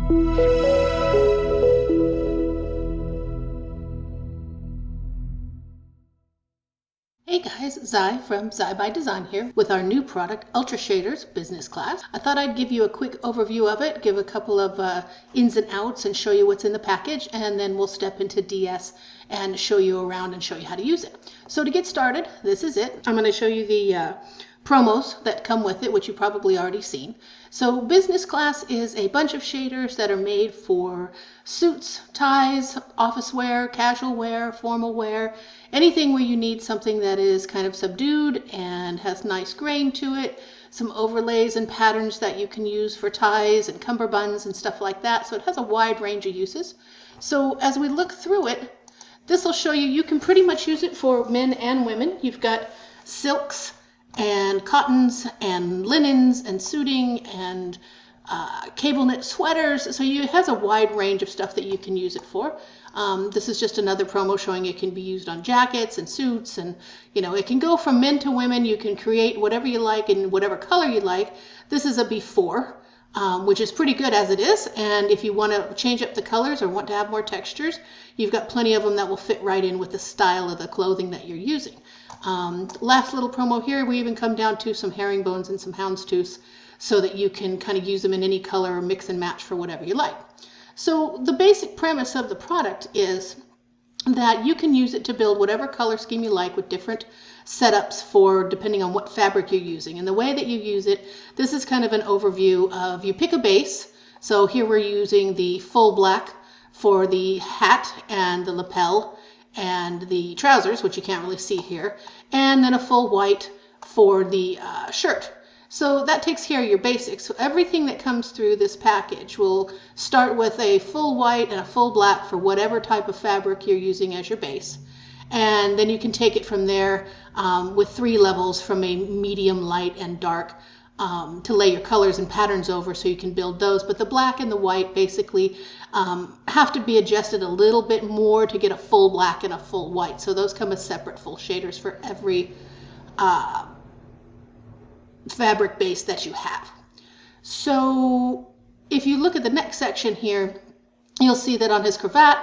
Hey guys, Zai from Zai by Design here with our new product, Ultra Shaders Business Class. I thought I'd give you a quick overview of it, give a couple of ins and outs and show you what's in the package, and then we'll step into DS and show you around and show you how to use it. So to get started, this is it. I'm going to show you the promos that come with it, which you've probably already seen. So Business Class is a bunch of shaders that are made for suits, ties, office wear, casual wear, formal wear, anything where you need something that is kind of subdued and has nice grain to it, some overlays and patterns that you can use for ties and cummerbunds and stuff like that. So it has a wide range of uses. So as we look through it, this will show you, you can pretty much use it for men and women. You've got silks and cottons and linens and suiting and cable knit sweaters. So it has a wide range of stuff that you can use it for. This is just another promo showing it can be used on jackets and suits, and it can go from men to women. You can create whatever you like in whatever color you like. This is a before, which is pretty good as it is, and if you want to change up the colors or want to have more textures, you've got plenty of them that will fit right in with the style of the clothing that you're using. Last little promo here, we even come down to some herringbones and some houndstooths so that you can kind of use them in any color or mix and match for whatever you like. So the basic premise of the product is that you can use it to build whatever color scheme you like with different setups for depending on what fabric you're using. And the way that you use it, this is kind of an overview of, you pick a base. So here we're using the full black for the hat and the lapel and the trousers, which you can't really see here, and then a full white for the shirt. So that takes care of your basics. So everything that comes through this package will start with a full white and a full black for whatever type of fabric you're using as your base. And then you can take it from there with 3 levels from a medium, light, and dark to lay your colors and patterns over so you can build those. But the black and the white basically have to be adjusted a little bit more to get a full black and a full white. So those come as separate full shaders for every fabric base that you have. So if you look at the next section here, you'll see that on his cravat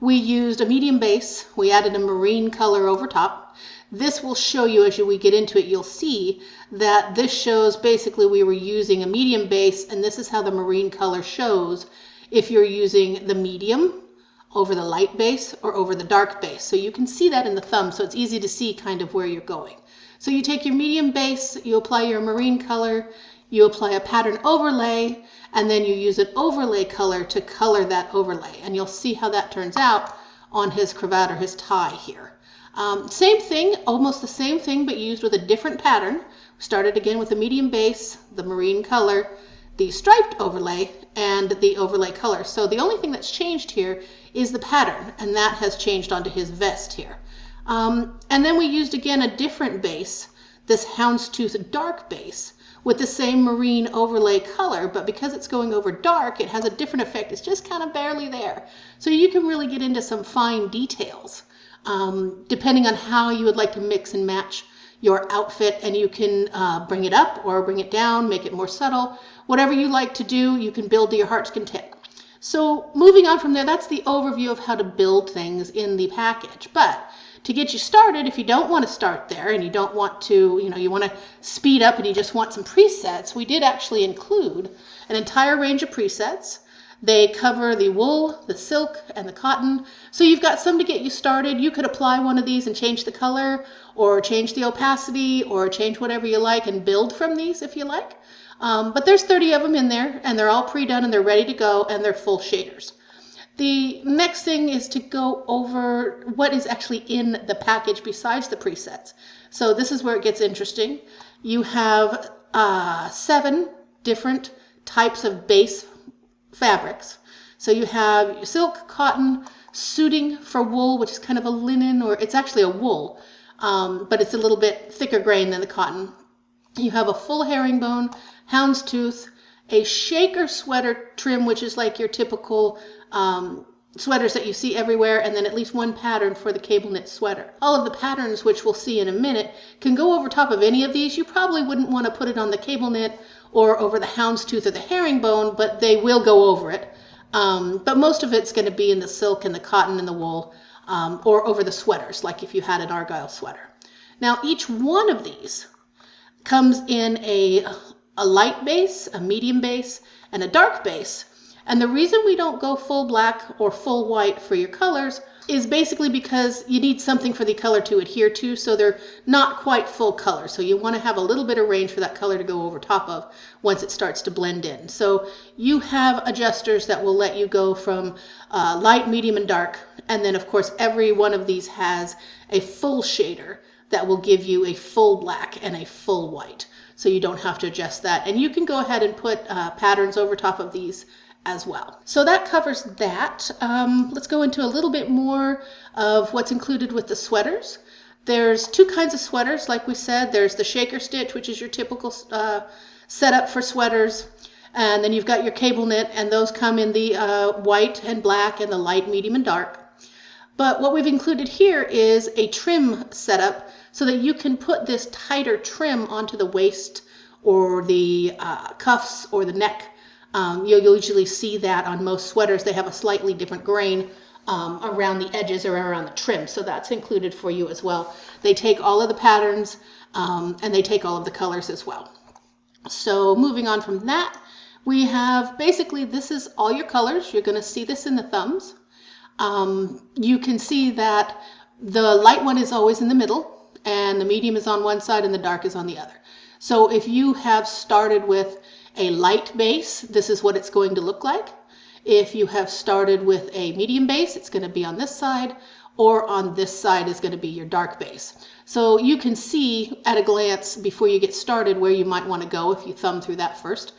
we used a medium base. We added a marine color over top. This will show you as we get into it, you'll see that this shows basically we were using a medium base, and this is how the marine color shows if you're using the medium over the light base or over the dark base. So you can see that in the thumb, so it's easy to see kind of where you're going. So you take your medium base, you apply your marine color, you apply a pattern overlay, and then you use an overlay color to color that overlay. And you'll see how that turns out on his cravat or his tie here. Same thing, almost the same thing, but used with a different pattern. Started again with a medium base, the marine color, the striped overlay, and the overlay color. So the only thing that's changed here is the pattern, and that has changed onto his vest here. And then we used again a different base, this houndstooth dark base, with the same marine overlay color, but because it's going over dark, it has a different effect. It's just kind of barely there. So you can really get into some fine details, depending on how you would like to mix and match your outfit, and you can bring it up or bring it down, make it more subtle. Whatever you like to do, you can build to your heart's content. So moving on from there, that's the overview of how to build things in the package. But to get you started, if you don't want to start there and you don't want to, you want to speed up and you just want some presets, we did actually include an entire range of presets. They cover the wool, the silk, and the cotton. So you've got some to get you started. You could apply one of these and change the color or change the opacity or change whatever you like and build from these if you like. But there's 30 of them in there, and they're all pre-done and they're ready to go, and they're full shaders. The next thing is to go over what is actually in the package besides the presets. So this is where it gets interesting. You have 7 different types of base fabrics. So you have silk, cotton, suiting for wool, which is kind of a linen, or it's actually a wool, but it's a little bit thicker grain than the cotton. You have a full herringbone, houndstooth, a shaker sweater trim, which is like your typical sweaters that you see everywhere, and then at least one pattern for the cable knit sweater. All of the patterns, which we'll see in a minute, can go over top of any of these. You probably wouldn't want to put it on the cable knit or over the houndstooth or the herringbone, but they will go over it. But most of it's going to be in the silk and the cotton and the wool, or over the sweaters, like if you had an argyle sweater. Now each one of these comes in a light base, a medium base, and a dark base. And the reason we don't go full black or full white for your colors is basically because you need something for the color to adhere to, so they're not quite full color. So you want to have a little bit of range for that color to go over top of once it starts to blend in. So you have adjusters that will let you go from light, medium, and dark. And then of course every one of these has a full shader that will give you a full black and a full white. So you don't have to adjust that. And you can go ahead and put patterns over top of these as well. So that covers that. Let's go into a little bit more of what's included with the sweaters. There's two kinds of sweaters, like we said. There's the shaker stitch, which is your typical setup for sweaters. And then you've got your cable knit, and those come in the white and black and the light, medium, and dark. But what we've included here is a trim setup so that you can put this tighter trim onto the waist or the cuffs or the neck. You'll usually see that on most sweaters. They have a slightly different grain around the edges or around the trim, so that's included for you as well. They take all of the patterns and they take all of the colors as well. So moving on from that, we have basically, this is all your colors. You're going to see this in the thumbs. You can see that the light one is always in the middle, and the medium is on one side and the dark is on the other. So if you have started with a light base, this is what it's going to look like. If you have started with a medium base, it's going to be on this side, or on this side is going to be your dark base. So you can see at a glance before you get started where you might want to go if you thumb through that first.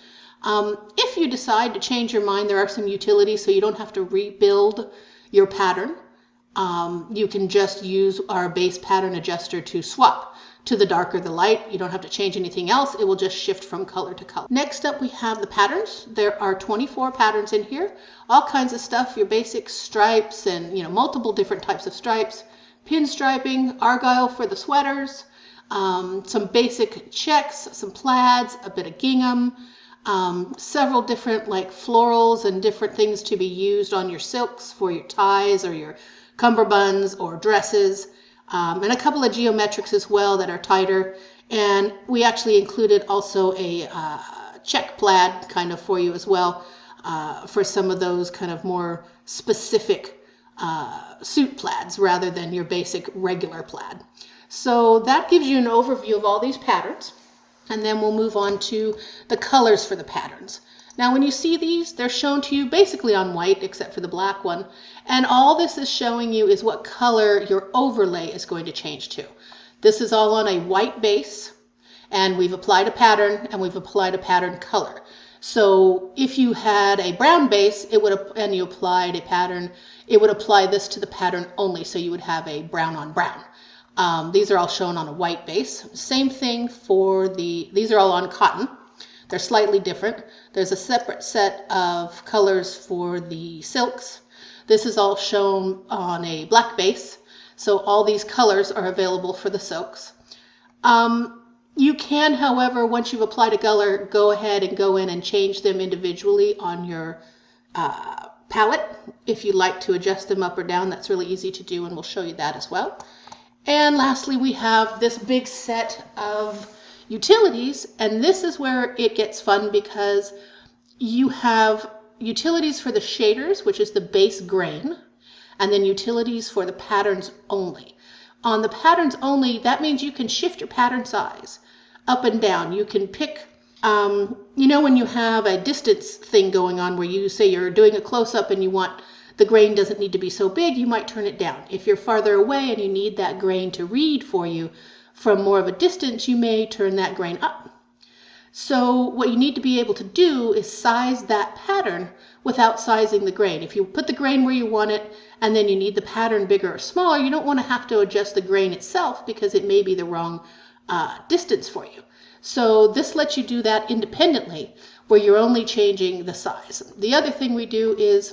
If you decide to change your mind, there are some utilities so you don't have to rebuild your pattern. You can just use our base pattern adjuster to swap to the dark or the light. You don't have to change anything else. It will just shift from color to color. Next up, we have the patterns. There are 24 patterns in here, all kinds of stuff, your basic stripes and multiple different types of stripes, pin striping, argyle for the sweaters, some basic checks, some plaids, a bit of gingham, several different like florals and different things to be used on your silks for your ties or your cummerbunds or dresses. And a couple of geometrics as well that are tighter. And we actually included also a check plaid kind of for you as well for some of those kind of more specific suit plaids rather than your basic regular plaid. So that gives you an overview of all these patterns. And then we'll move on to the colors for the patterns. Now when you see these, they're shown to you basically on white except for the black one. And all this is showing you is what color your overlay is going to change to. This is all on a white base, and we've applied a pattern and we've applied a pattern color. So if you had a brown base and you applied a pattern, it would apply this to the pattern only, so you would have a brown on brown. These are all shown on a white base. Same thing for these are all on cotton. They're slightly different. There's a separate set of colors for the silks. This is all shown on a black base. So all these colors are available for the silks. You can, however, once you've applied a color, go ahead and go in and change them individually on your palette. If you'd like to adjust them up or down, that's really easy to do, and we'll show you that as well. And lastly, we have this big set of utilities, and this is where it gets fun because you have utilities for the shaders, which is the base grain, and then utilities for the patterns only. On the patterns only, that means you can shift your pattern size up and down. You can pick, when you have a distance thing going on where you say you're doing a close-up and you want the grain doesn't need to be so big, you might turn it down. If you're farther away and you need that grain to read for you from more of a distance, you may turn that grain up. So what you need to be able to do is size that pattern without sizing the grain. If you put the grain where you want it and then you need the pattern bigger or smaller, you don't want to have to adjust the grain itself because it may be the wrong distance for you. So this lets you do that independently where you're only changing the size. The other thing we do is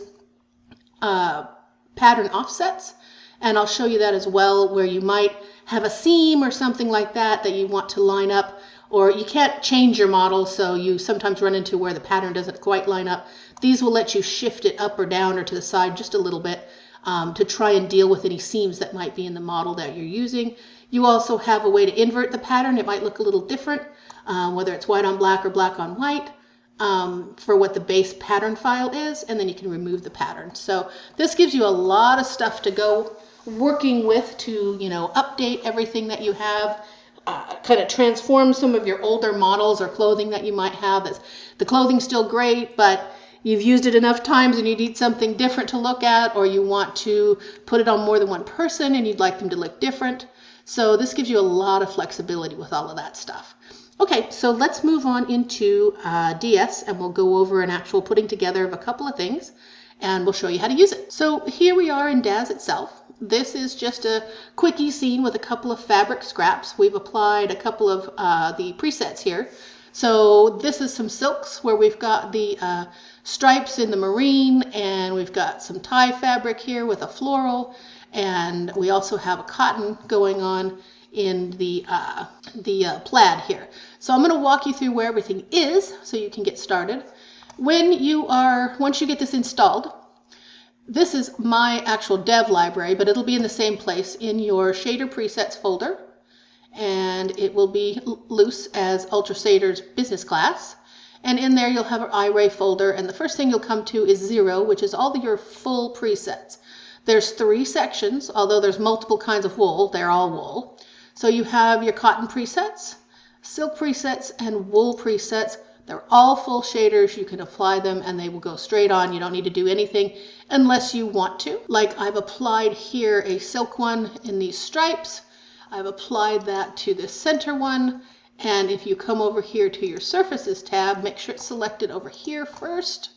pattern offsets, and I'll show you that as well, where you might have a seam or something like that that you want to line up, or you can't change your model, so you sometimes run into where the pattern doesn't quite line up. These will let you shift it up or down or to the side just a little bit to try and deal with any seams that might be in the model that you're using. You also have a way to invert the pattern. It might look a little different, whether it's white on black or black on white, for what the base pattern file is, and then you can remove the pattern. So this gives you a lot of stuff to go working with to, update everything that you have, kind of transform some of your older models or clothing that you might have. The clothing's still great, but you've used it enough times and you need something different to look at, or you want to put it on more than one person and you'd like them to look different. So this gives you a lot of flexibility with all of that stuff. Okay, so let's move on into DS, and we'll go over an actual putting together of a couple of things, and we'll show you how to use it. So here we are in Daz itself. This is just a quickie scene with a couple of fabric scraps. We've applied a couple of the presets here. So this is some silks where we've got the stripes in the marine, and we've got some tie fabric here with a floral, and we also have a cotton going on in the plaid here. So I'm going to walk you through where everything is so you can get started. Once you get this installed, this is my actual dev library, but it'll be in the same place in your shader presets folder, and it will be loose as Ultra Shader's business class. And in there you'll have an iRay folder, and the first thing you'll come to is 0, which is all your full presets. There's 3 sections, although there's multiple kinds of wool, they're all wool. So you have your cotton presets, silk presets, and wool presets. They're all full shaders. You can apply them and they will go straight on. You don't need to do anything unless you want to. Like I've applied here a silk one in these stripes. I've applied that to this center one. And if you come over here to your surfaces tab, make sure it's selected over here first.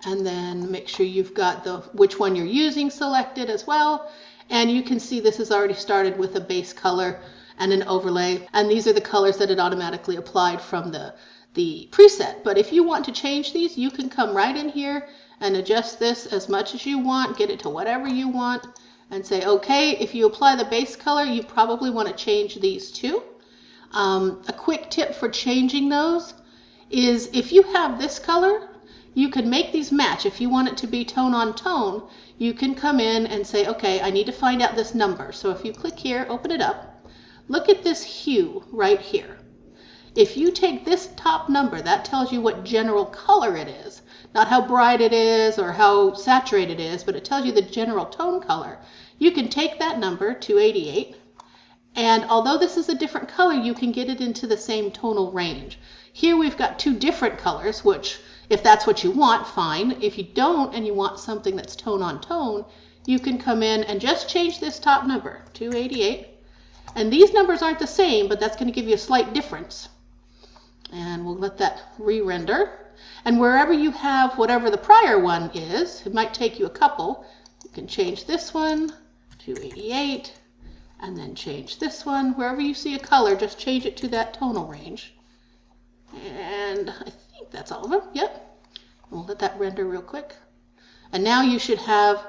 And then make sure you've got which one you're using selected as well. And you can see this has already started with a base color and an overlay. And these are the colors that it automatically applied from the preset. But if you want to change these, you can come right in here and adjust this as much as you want, get it to whatever you want, and say, okay, if you apply the base color, you probably want to change these too. A quick tip for changing those is if you have this color, you can make these match. If you want it to be tone on tone, you can come in and say, okay, I need to find out this number. So if you click here, open it up, look at this hue right here. If you take this top number, that tells you what general color it is. Not how bright it is or how saturated it is, but it tells you the general tone color. You can take that number, 288, and although this is a different color, you can get it into the same tonal range. Here we've got 2 different colors, which if that's what you want, fine. If you don't and you want something that's tone on tone, you can come in and just change this top number, 288. And these numbers aren't the same, but that's going to give you a slight difference. And we'll let that re-render. And wherever you have whatever the prior one is, it might take you a couple, you can change this one, 288, and then change this one. Wherever you see a color, just change it to that tonal range. And I think that's all of them. Yep. We'll let that render real quick. And now you should have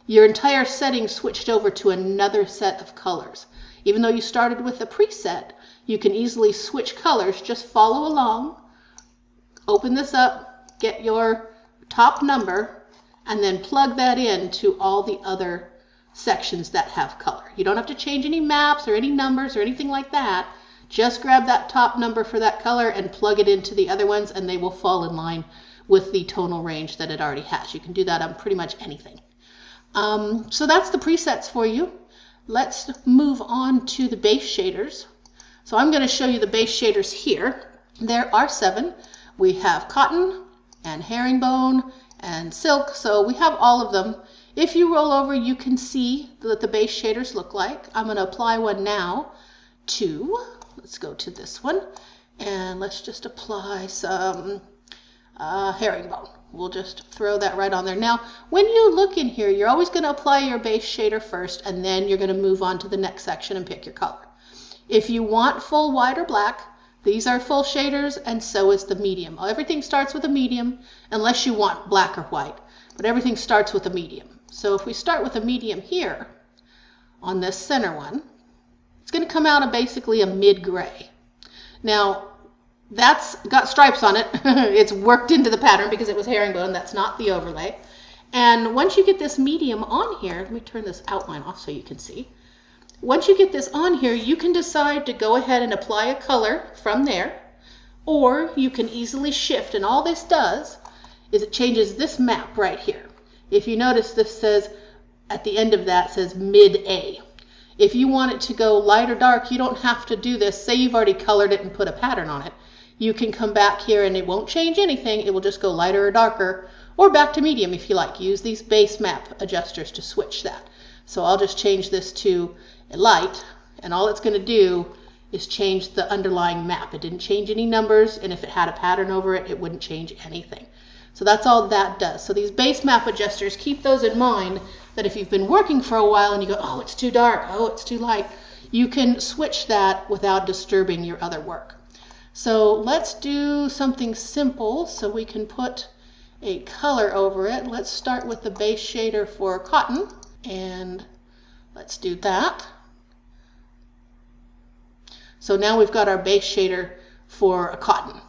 your entire setting switched over to another set of colors. Even though you started with a preset, you can easily switch colors. Just follow along, open this up, get your top number, and then plug that in to all the other sections that have color. You don't have to change any maps or any numbers or anything like that. Just grab that top number for that color and plug it into the other ones, and they will fall in line with the tonal range that it already has. You can do that on pretty much anything. So that's the presets for you. Let's move on to the base shaders. So I'm going to show you the base shaders here. There are 7. We have cotton and herringbone and silk, so we have all of them. If you roll over, you can see what the base shaders look like. I'm going to apply one now to, let's go to this one, and let's just apply some herringbone. We'll just throw that right on there. Now, when you look in here, you're always going to apply your base shader first, and then you're going to move on to the next section and pick your color. If you want full white or black, these are full shaders, and so is the medium. Everything starts with a medium, unless you want black or white, but everything starts with a medium. So if we start with a medium here, on this center one, it's going to come out of basically a mid-gray. Now, That's got stripes on it. It's worked into the pattern because it was herringbone. That's not the overlay. And once you get this medium on here, let me turn this outline off so you can see. Once you get this on here, you can decide to go ahead and apply a color from there, or you can easily shift, and all this does is it changes this map right here. If you notice, this says, at the end of that says mid A. If you want it to go light or dark, you don't have to do this. Say you've already colored it and put a pattern on it. You can come back here and it won't change anything. It will just go lighter or darker, or back to medium if you like. Use these base map adjusters to switch that. So I'll just change this to a light, and all it's going to do is change the underlying map. It didn't change any numbers, and if it had a pattern over it, it wouldn't change anything. So that's all that does. So these base map adjusters, keep those in mind, that if you've been working for a while and you go, oh, it's too dark, oh, it's too light, you can switch that without disturbing your other work. So let's do something simple so we can put a color over it. Let's start with the base shader for cotton, and let's do that. So now we've got our base shader for a cotton.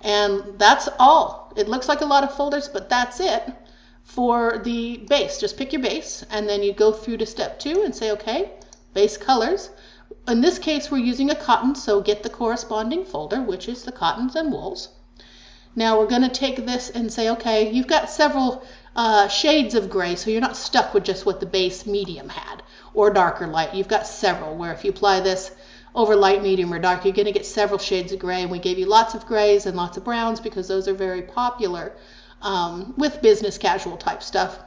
And that's all. It looks like a lot of folders, but that's it for the base. Just pick your base, and then you go through to step 2 and say, okay, base colors. In this case, we're using a cotton, so get the corresponding folder, which is the cottons and wools. Now we're going to take this and say, okay, you've got several shades of gray, so you're not stuck with just what the base medium had, or dark or light. You've got several, where if you apply this over light, medium, or dark, you're going to get several shades of gray. And we gave you lots of grays and lots of browns because those are very popular with business casual type stuff.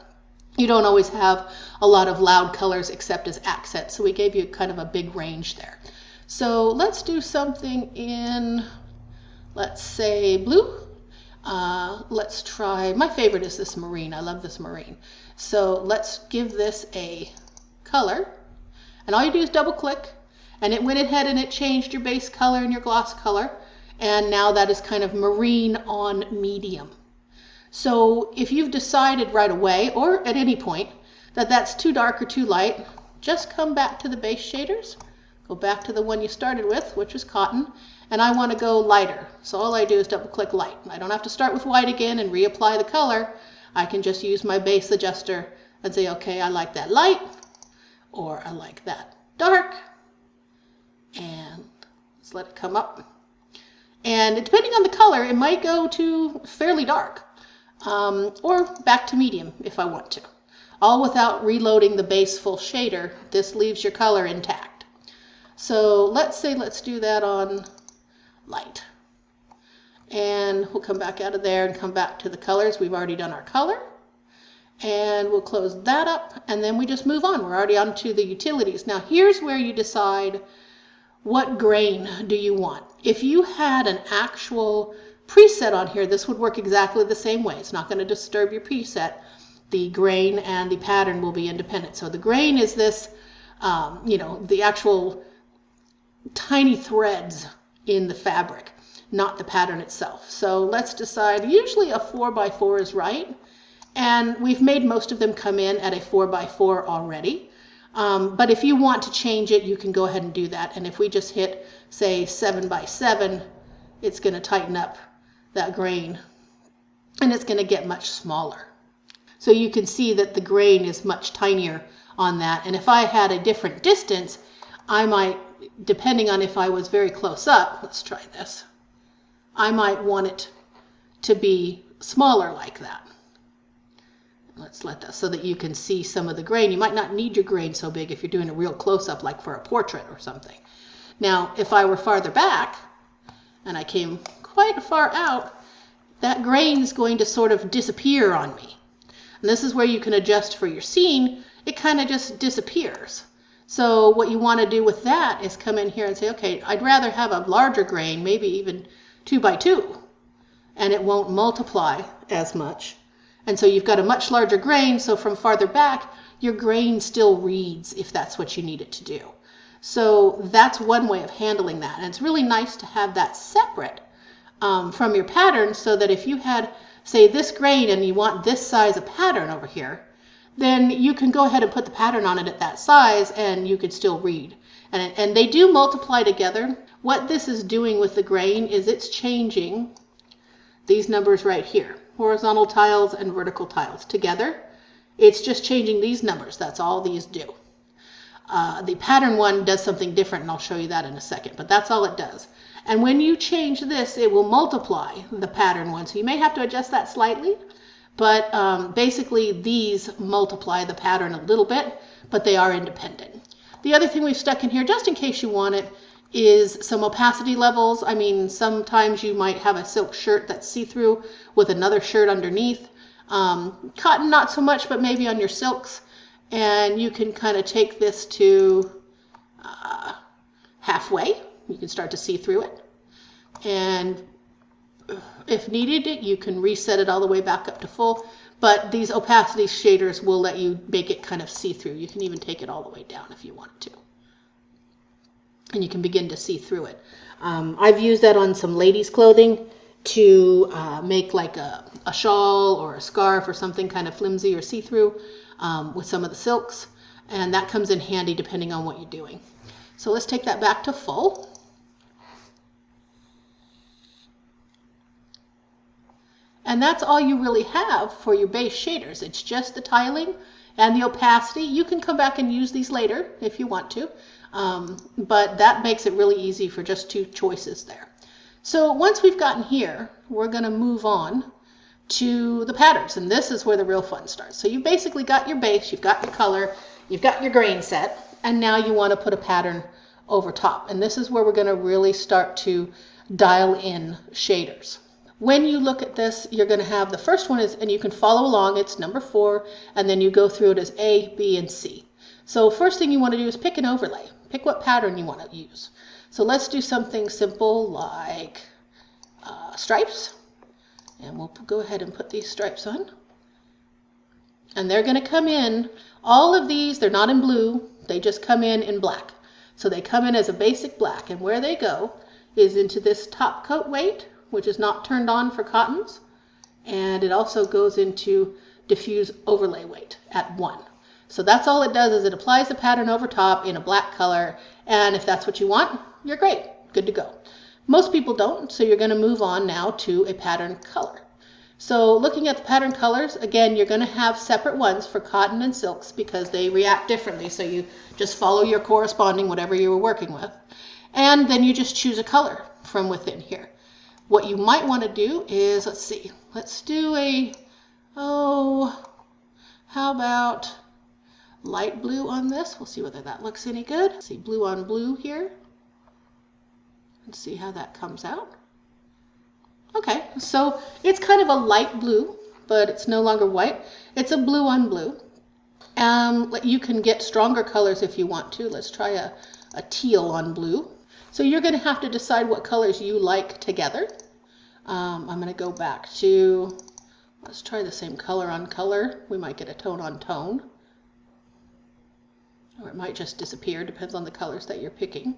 You don't always have a lot of loud colors except as accents, so we gave you kind of a big range there. So let's do something in, let's say, blue. Let's try, my favorite is this marine. I love this marine. So let's give this a color, and all you do is double click, and it went ahead and it changed your base color and your gloss color, and now that is kind of marine on medium. So if you've decided right away or at any point that that's too dark or too light, just come back to the base shaders, go back to the one you started with, which is cotton, and I want to go lighter. So all I do is double click light. I don't have to start with white again and reapply the color. I can just use my base adjuster and say, okay, I like that light, or I like that dark, and let's let it come up. And depending on the color, it might go to fairly dark, or back to medium if I want to. All without reloading the base full shader. This leaves your color intact. So let's say let's do that on light. And we'll come back out of there and come back to the colors. We've already done our color. And we'll close that up, and then we just move on. We're already on to the utilities. Now here's where you decide what grain do you want. If you had an actual preset on here, this would work exactly the same way. It's not going to disturb your preset. The grain and the pattern will be independent. So the grain is this, the actual tiny threads in the fabric, not the pattern itself. So let's decide, usually a 4x4 is right. And we've made most of them come in at a 4x4 already. But if you want to change it, you can go ahead and do that. And if we just hit, say, 7x7, it's going to tighten up that grain, and it's going to get much smaller. So you can see that the grain is much tinier on that. And if I had a different distance, I might, depending on if I was very close up, let's try this, I might want it to be smaller like that. Let's let that so that you can see some of the grain. You might not need your grain so big if you're doing a real close-up, like for a portrait or something. Now, if I were farther back and I came quite far out, that grain is going to sort of disappear on me. And this is where you can adjust for your scene. It kind of just disappears. So what you want to do with that is come in here and say, okay, I'd rather have a larger grain, maybe even 2x2, and it won't multiply as much. And so you've got a much larger grain, so from farther back, your grain still reads if that's what you need it to do. So that's one way of handling that. And it's really nice to have that separate from your pattern, so that if you had, say, this grain and you want this size of pattern over here, then you can go ahead and put the pattern on it at that size and you can still read. And they do multiply together. What this is doing with the grain is it's changing these numbers right here, horizontal tiles and vertical tiles together. It's just changing these numbers. That's all these do. The pattern one does something different, and I'll show you that in a second, but that's all it does. And when you change this, it will multiply the pattern one. So you may have to adjust that slightly, but basically these multiply the pattern a little bit, but they are independent. The other thing we've stuck in here, just in case you want it, is some opacity levels. I mean, sometimes you might have a silk shirt that's see-through with another shirt underneath. Cotton, not so much, but maybe on your silks. And you can kind of take this to halfway. You can start to see through it. And if needed, you can reset it all the way back up to full. But these opacity shaders will let you make it kind of see-through. You can even take it all the way down if you want to. And you can begin to see through it. I've used that on some ladies' clothing to make like a shawl or a scarf or something kind of flimsy or see-through with some of the silks. And that comes in handy depending on what you're doing. So let's take that back to full. And that's all you really have for your base shaders. It's just the tiling and the opacity. You can come back and use these later if you want to, but that makes it really easy for just two choices there. So once we've gotten here, we're going to move on to the patterns, and this is where the real fun starts. So you've basically got your base, you've got your color, you've got your grain set, and now you want to put a pattern over top. And this is where we're going to really start to dial in shaders. When you look at this, you're going to have the first one is, and you can follow along, it's number 4, and then you go through it as A, B, and C. So first thing you want to do is pick an overlay. Pick what pattern you want to use. So let's do something simple like stripes. And we'll go ahead and put these stripes on. And they're going to come in, all of these, they're not in blue, they just come in black. So they come in as a basic black, and where they go is into this top coat weight, which is not turned on for cottons, and it also goes into diffuse overlay weight at 1. So that's all it does, is it applies the pattern over top in a black color, and if that's what you want, you're great, good to go. Most people don't, so you're going to move on now to a pattern color. So looking at the pattern colors, again, you're going to have separate ones for cotton and silks because they react differently, so you just follow your corresponding whatever you were working with, and then you just choose a color from within here. What you might want to do is, let's see, let's do a, how about light blue on this? We'll see whether that looks any good. See blue on blue here. Let's see how that comes out. Okay, so it's kind of a light blue, but it's no longer white. It's a blue on blue. You can get stronger colors if you want to. Let's try a teal on blue. So you're going to have to decide what colors you like together. I'm going to go back to, let's try the same color on color. We might get a tone on tone. Or it might just disappear, depends on the colors that you're picking.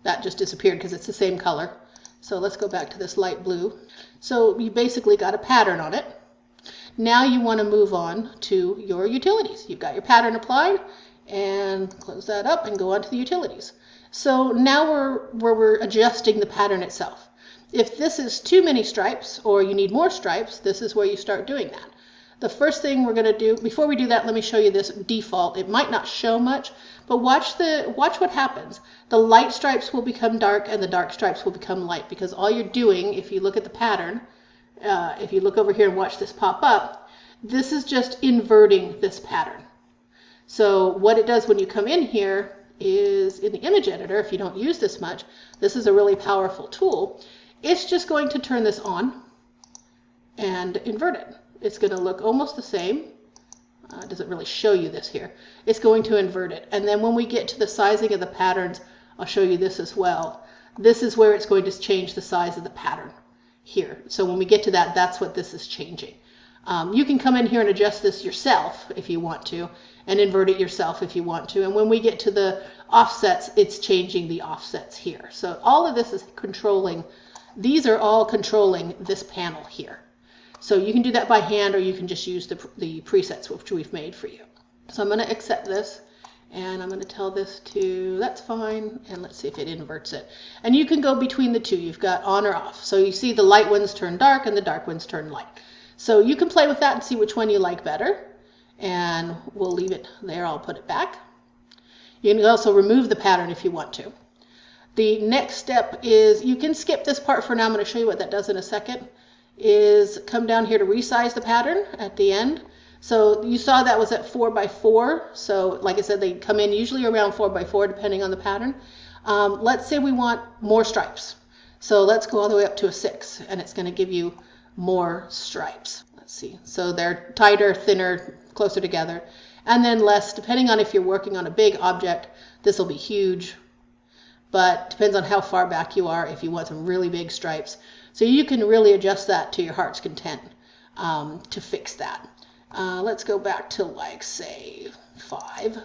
That just disappeared because it's the same color. So let's go back to this light blue. So you basically got a pattern on it. Now you want to move on to your utilities. You've got your pattern applied, and close that up and go on to the utilities. So now we're adjusting the pattern itself. If this is too many stripes or you need more stripes, this is where you start doing that. The first thing we're going to do, before we do that, let me show you this default. It might not show much, but watch what happens. The light stripes will become dark and the dark stripes will become light, because all you're doing, if you look at the pattern, if you look over here and watch this pop up, this is just inverting this pattern. So what it does when you come in here is, in the image editor, if you don't use this much, this is a really powerful tool. It's just going to turn this on and invert it. It's going to look almost the same. It doesn't really show you this here. It's going to invert it. And then when we get to the sizing of the patterns, I'll show you this as well. This is where it's going to change the size of the pattern here. So when we get to that, that's what this is changing. You can come in here and adjust this yourself if you want to, and invert it yourself if you want to. And when we get to the offsets, it's changing the offsets here. So all of this is controlling, these are all controlling this panel here. So you can do that by hand, or you can just use the presets which we've made for you. So I'm going to accept this, And I'm going to tell this to, that's fine, and let's see if it inverts it. And you can go between the two. You've got on or off. So you see the light ones turn dark and the dark ones turn light. So you can play with that and see which one you like better. And we'll leave it there. I'll put it back. You can also remove the pattern if you want to. The next step is, you can skip this part for now. I'm going to show you what that does in a second, is come down here to resize the pattern at the end. So you saw that was at 4x4. So like I said, they come in usually around 4x4 depending on the pattern. Let's say we want more stripes. So let's go all the way up to a 6, and it's going to give you more stripes. Let's see. So they're tighter, thinner, closer together, and then less, depending on if you're working on a big object. This will be huge, but depends on how far back you are if you want some really big stripes. So you can really adjust that to your heart's content to fix that. Let's go back to, like, say 5.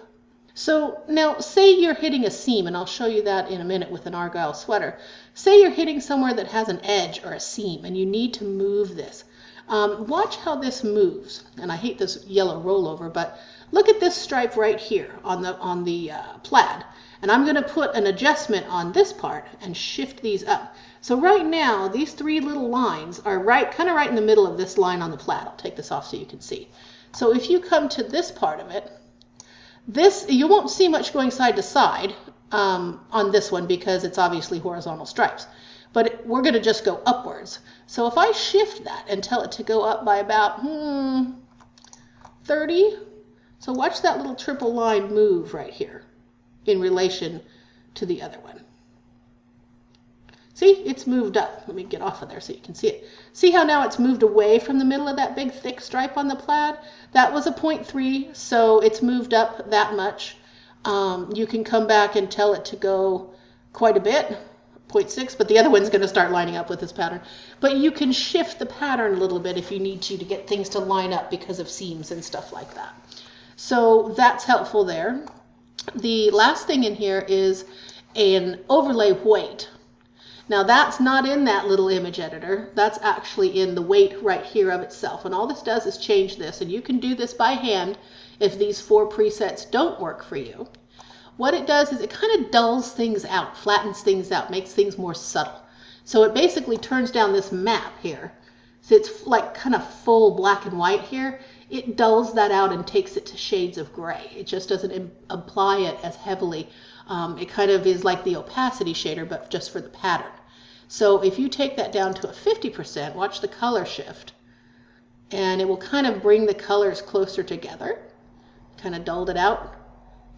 So now say you're hitting a seam, and I'll show you that in a minute with an argyle sweater. Say you're hitting somewhere that has an edge or a seam and you need to move this. Watch how this moves. And I hate this yellow rollover, but look at this stripe right here on the plaid. And I'm going to put an adjustment on this part and shift these up. So right now, these 3 little lines are kind of right in the middle of this line on the plaid. I'll take this off so you can see. So if you come to this part of it, you won't see much going side to side on this one because it's obviously horizontal stripes. But we're going to just go upwards. So if I shift that and tell it to go up by about 30, so watch that little triple line move right here in relation to the other one. See, it's moved up. Let me get off of there so you can see it. See how now it's moved away from the middle of that big thick stripe on the plaid? That was a 0.3, so it's moved up that much. You can come back and tell it to go quite a bit, 0.6, but the other one's going to start lining up with this pattern. But you can shift the pattern a little bit if you need to get things to line up because of seams and stuff like that. So that's helpful there. The last thing in here is an overlay weight. Now that's not in that little image editor. That's actually in the weight right here of itself. And all this does is change this. And you can do this by hand if these 4 presets don't work for you. What it does is it kind of dulls things out, flattens things out, makes things more subtle. So it basically turns down this map here. So it's like kind of full black and white here. It dulls that out and takes it to shades of gray. It just doesn't apply it as heavily. It kind of is like the opacity shader, but just for the pattern. So if you take that down to a 50%, watch the color shift, and it will kind of bring the colors closer together, kind of dulled it out.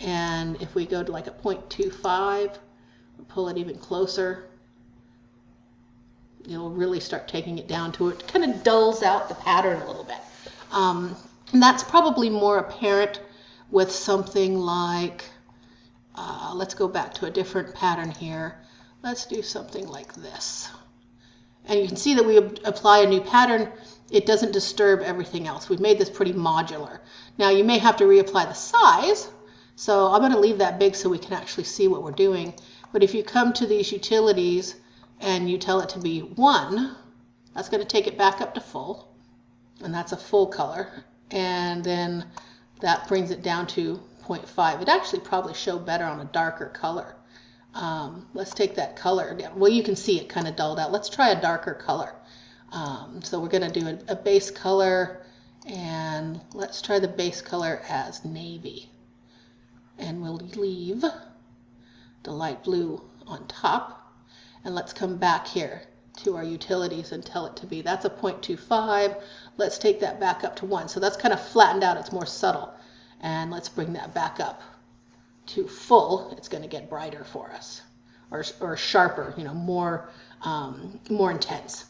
And if we go to like a 0.25, pull it even closer, you'll really start taking it down to it. Kind of dulls out the pattern a little bit. And that's probably more apparent with something like, let's go back to a different pattern here. Let's do something like this. And you can see that we apply a new pattern. It doesn't disturb everything else. We've made this pretty modular. Now you may have to reapply the size. So I'm going to leave that big so we can actually see what we're doing. But if you come to these utilities and you tell it to be 1, that's going to take it back up to full. And that's a full color. And then that brings it down to 0.5. It actually probably show better on a darker color. Let's take that color down. Well, you can see it kind of dulled out. Let's try a darker color. So we're going to do a base color, and let's try the base color as navy. And we'll leave the light blue on top. And let's come back here to our utilities and tell it to be, that's a 0.25. Let's take that back up to 1. So that's kind of flattened out. It's more subtle. And let's bring that back up to full. It's going to get brighter for us, or sharper, more intense.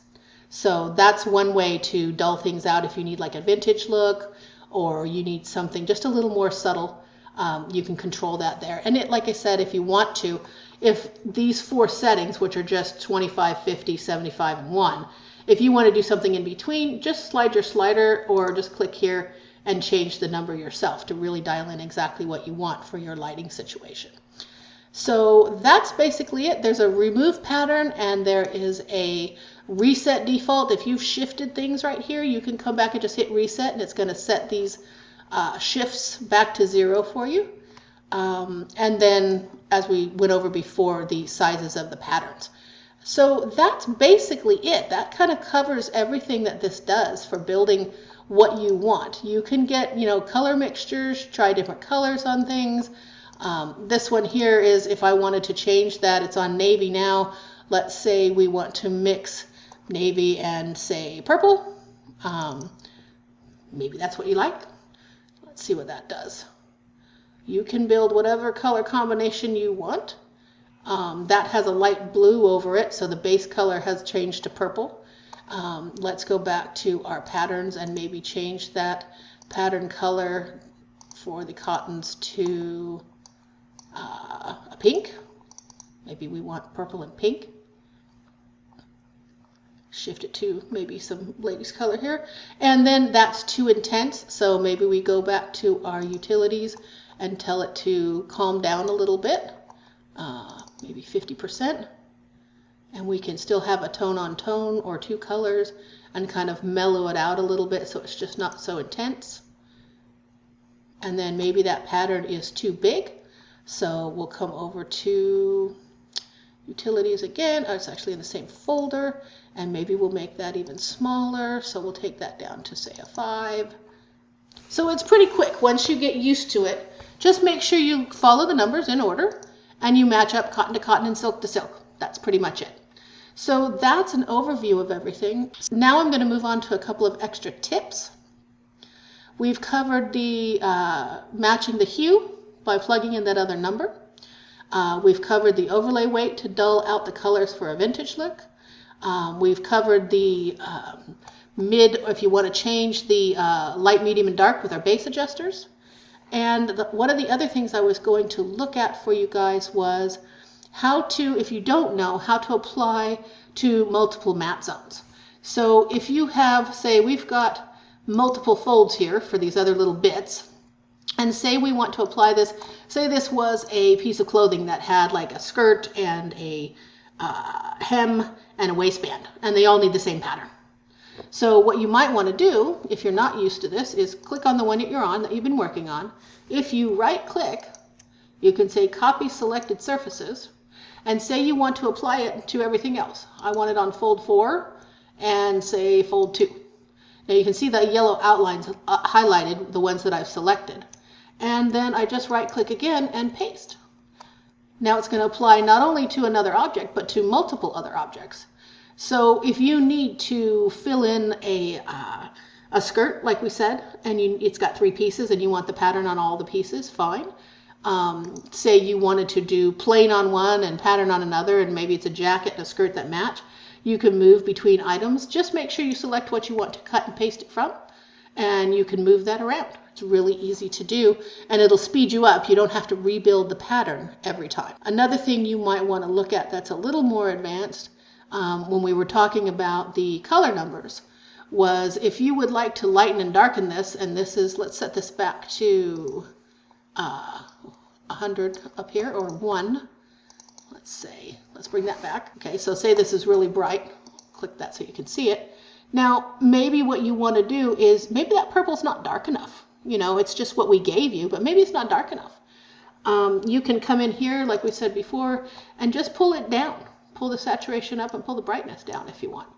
So that's one way to dull things out. If you need like a vintage look, or you need something just a little more subtle, you can control that there. And like I said, if you want to, if these 4 settings, which are just 25, 50, 75, and 1, if you want to do something in between, just slide your slider or just click here and change the number yourself to really dial in exactly what you want for your lighting situation. So that's basically it. There's a remove pattern and there is a reset default. If you've shifted things right here, you can come back and just hit reset and it's going to set these shifts back to 0 for you. And then, as we went over before, the sizes of the patterns. So that's basically it. That kind of covers everything that this does for building what you want. You can get, color mixtures, try different colors on things. This one here is if I wanted to change that, it's on navy now. Let's say we want to mix navy and say purple. Maybe that's what you like. Let's see what that does. You can build whatever color combination you want. That has a light blue over it, so the base color has changed to purple. Let's go back to our patterns and maybe change that pattern color for the cottons to a pink. Maybe we want purple and pink. Shift it to maybe some ladies color here. And then that's too intense, so maybe we go back to our utilities and tell it to calm down a little bit, maybe 50%. And we can still have a tone on tone or two colors and kind of mellow it out a little bit so it's just not so intense. And then maybe that pattern is too big, so we'll come over to utilities again. Oh, it's actually in the same folder, and maybe we'll make that even smaller, so we'll take that down to say a 5. So it's pretty quick once you get used to it. Just make sure you follow the numbers in order and you match up cotton to cotton and silk to silk. That's pretty much it. So that's an overview of everything. Now I'm going to move on to a couple of extra tips. We've covered the matching the hue by plugging in that other number. We've covered the overlay weight to dull out the colors for a vintage look. We've covered the mid, if you want to change the light, medium, and dark with our base adjusters. And one of the other things I was going to look at for you guys was how to, if you don't know, how to apply to multiple matte zones. So if you have, say, we've got multiple folds here for these other little bits, and say we want to apply this, say this was a piece of clothing that had like a skirt and a hem and a waistband, and they all need the same pattern. So what you might want to do, if you're not used to this, is click on the one that you're on, that you've been working on. If you right click, you can say copy selected surfaces, and say you want to apply it to everything else. I want it on fold 4 and say fold 2. Now you can see the yellow outlines highlighted, the ones that I've selected. And then I just right click again and paste. Now it's going to apply not only to another object, but to multiple other objects. So if you need to fill in a skirt, like we said, and it's got 3 pieces and you want the pattern on all the pieces, fine. Say you wanted to do plain on one and pattern on another, and maybe it's a jacket and a skirt that match. You can move between items. Just make sure you select what you want to cut and paste it from, and you can move that around. It's really easy to do, and it'll speed you up. You don't have to rebuild the pattern every time. Another thing you might want to look at that's a little more advanced, when we were talking about the color numbers, was if you would like to lighten and darken this, and this is, let's set this back to 100 up here, or 1. Let's bring that back. Okay, so say this is really bright. Click that so you can see it. Now, maybe what you want to do is, maybe that purple's not dark enough. It's just what we gave you, but maybe it's not dark enough. You can come in here, like we said before, and just pull it down. Pull the saturation up and pull the brightness down if you want,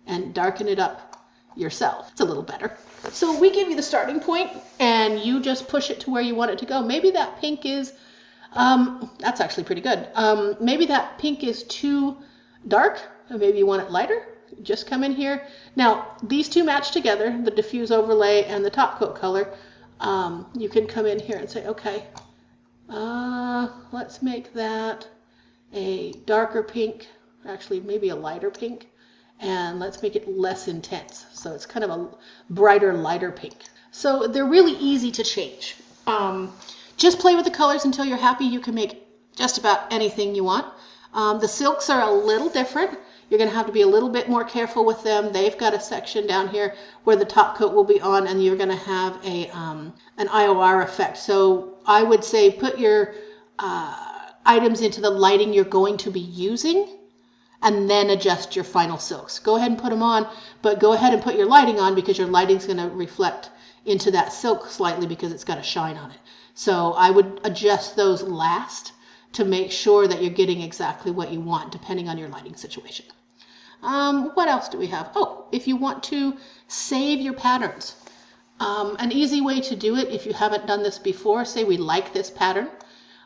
and darken it up yourself. It's a little better. So we give you the starting point, and you just push it to where you want it to go. Maybe that pink is, that's actually pretty good. Maybe that pink is too dark, or maybe you want it lighter. Just come in here. Now, these two match together, the diffuse overlay and the top coat color. You can come in here and say, okay, let's make that a darker pink, actually maybe a lighter pink, and let's make it less intense. So it's kind of a brighter, lighter pink. So they're really easy to change. Just play with the colors until you're happy. You can make just about anything you want. The silks are a little different. You're going to have to be a little bit more careful with them. They've got a section down here where the top coat will be on, and you're going to have an IOR effect. So I would say put your items into the lighting you're going to be using, and then adjust your final silks. Go ahead and put them on, but go ahead and put your lighting on, because your lighting is going to reflect into that silk slightly because it's got a shine on it. So I would adjust those last to make sure that you're getting exactly what you want depending on your lighting situation. What else do we have? Oh, if you want to save your patterns. An easy way to do it, if you haven't done this before, say we like this pattern,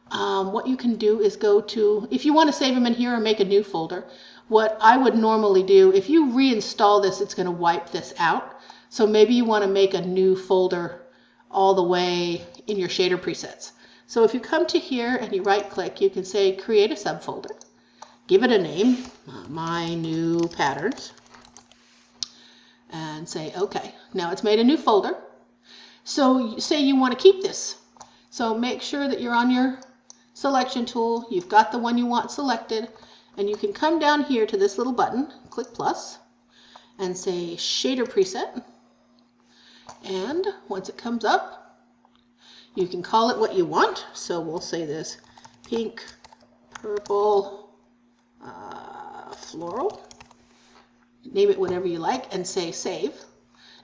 what you can do is go to, if you want to save them in here or make a new folder, what I would normally do, if you reinstall this, it's going to wipe this out. So maybe you want to make a new folder all the way in your shader presets. So if you come to here and you right click, you can say create a subfolder, give it a name, my new patterns, and say okay. Now it's made a new folder. So say you want to keep this. So make sure that you're on your selection tool, you've got the one you want selected, and you can come down here to this little button, click plus, and say shader preset. And once it comes up, you can call it what you want. So we'll say this pink, purple, floral. Name it whatever you like and say save.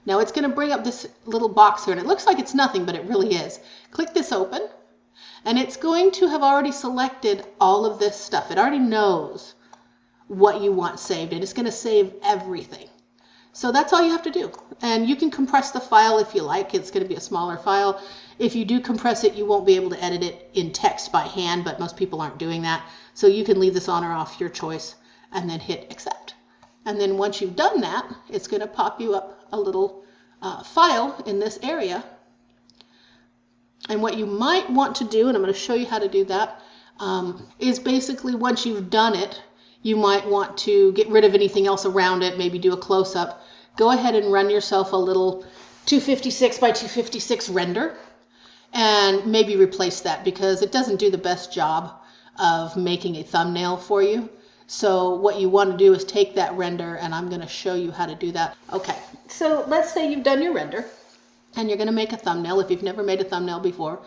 Now it's going to bring up this little box here, and it looks like it's nothing, but it really is. Click this open, and it's going to have already selected all of this stuff. It already knows what you want saved, and it's going to save everything. So that's all you have to do. And you can compress the file if you like. It's going to be a smaller file. If you do compress it, you won't be able to edit it in text by hand, but most people aren't doing that. So you can leave this on or off, your choice, and then hit accept. And then once you've done that, it's going to pop you up a little file in this area. And what you might want to do, and I'm going to show you how to do that, is basically once you've done it, you might want to get rid of anything else around it, maybe do a close-up. Go ahead and run yourself a little 256 by 256 render and maybe replace that because it doesn't do the best job of making a thumbnail for you. So what you want to do is take that render, and I'm going to show you how to do that. Okay, so let's say you've done your render and you're going to make a thumbnail. If you've never made a thumbnail before,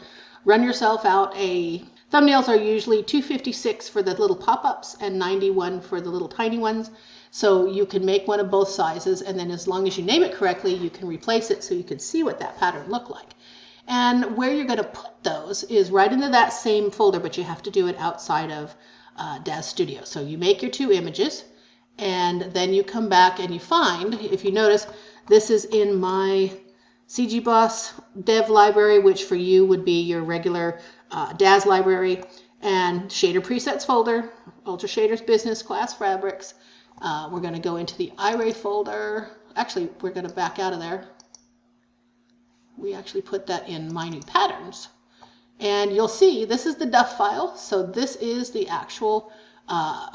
run yourself out a... Thumbnails are usually 256 for the little pop-ups and 91 for the little tiny ones. So you can make one of both sizes, and then as long as you name it correctly, you can replace it so you can see what that pattern looked like. And where you're going to put those is right into that same folder, but you have to do it outside of Daz Studio. So you make your two images, and then you come back and you find, if you notice, this is in my CGBoss dev library, which for you would be your regular Daz library, and shader presets folder, Ultra Shaders Business Class Fabrics. We're going to go into the iRay folder. Actually, we're going to back out of there. We actually put that in my new patterns. And you'll see this is the DUF file. So this is the actual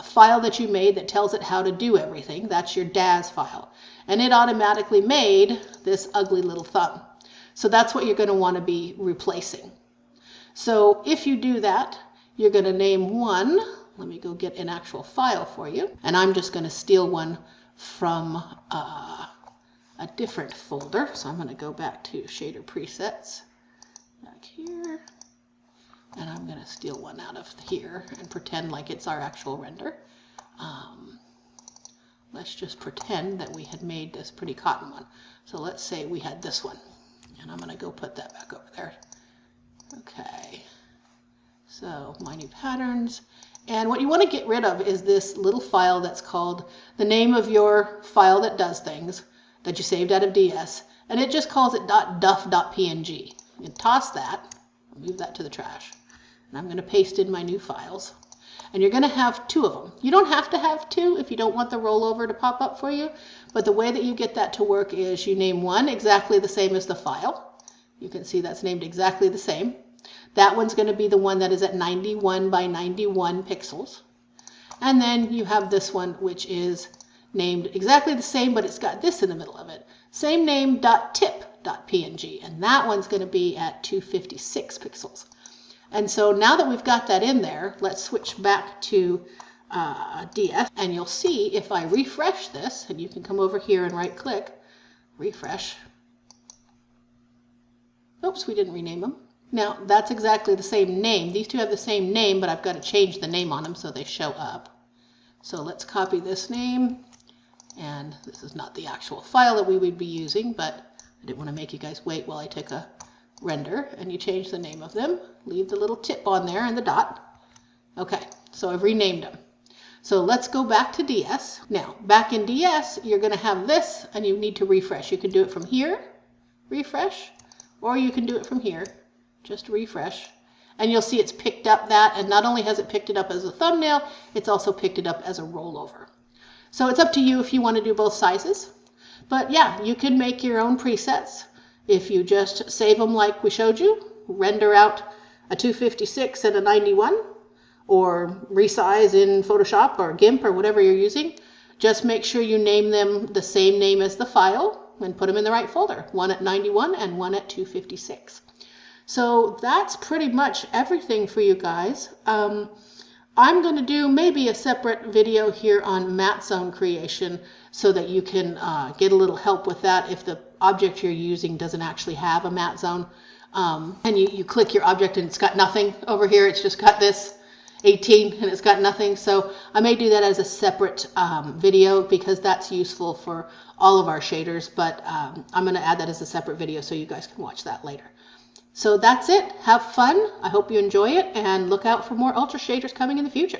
file that you made that tells it how to do everything. That's your Daz file. And it automatically made this ugly little thumb. So that's what you're going to want to be replacing. So if you do that, you're going to name one. Let me go get an actual file for you. And I'm just going to steal one from a different folder. So I'm going to go back to shader presets back here. And I'm going to steal one out of here and pretend like it's our actual render. Let's just pretend that we had made this pretty cotton one. So let's say we had this one. And I'm going to go put that back over there. Okay. So my new patterns. And what you want to get rid of is this little file that's called the name of your file that does things that you saved out of DS. And it just calls it .duf.png. You can toss that. Move that to the trash. And I'm going to paste in my new files. And you're going to have two of them. You don't have to have two if you don't want the rollover to pop up for you. But the way that you get that to work is you name one exactly the same as the file. You can see that's named exactly the same. That one's going to be the one that is at 91 by 91 pixels. And then you have this one, which is named exactly the same, but it's got this in the middle of it. Same name, .tip.png. And that one's going to be at 256 pixels. And so now that we've got that in there, let's switch back to DS. And you'll see if I refresh this, and you can come over here and right click, refresh. Oops, we didn't rename them. Now that's exactly the same name. These two have the same name, but I've got to change the name on them so they show up. So let's copy this name. And this is not the actual file that we would be using, but I didn't want to make you guys wait while I took a render, and you change the name of them. Leave the little tip on there and the dot. Okay, so I've renamed them. So let's go back to DS. Now, back in DS, you're going to have this, and you need to refresh. You can do it from here, refresh, or you can do it from here, just refresh. And you'll see it's picked up that, and not only has it picked it up as a thumbnail, it's also picked it up as a rollover. So it's up to you if you want to do both sizes. But yeah, you can make your own presets. If you just save them like we showed you, render out a 256 and a 91, or resize in Photoshop or GIMP or whatever you're using, just make sure you name them the same name as the file and put them in the right folder, one at 91 and one at 256. So that's pretty much everything for you guys. I'm going to do maybe a separate video here on matte zone creation so that you can get a little help with that if the object you're using doesn't actually have a matte zone. And you click your object and it's got nothing over here. It's just got this 18 and it's got nothing. So I may do that as a separate video because that's useful for all of our shaders, but I'm going to add that as a separate video so you guys can watch that later. So that's it. Have fun. I hope you enjoy it, and look out for more Ultra shaders coming in the future.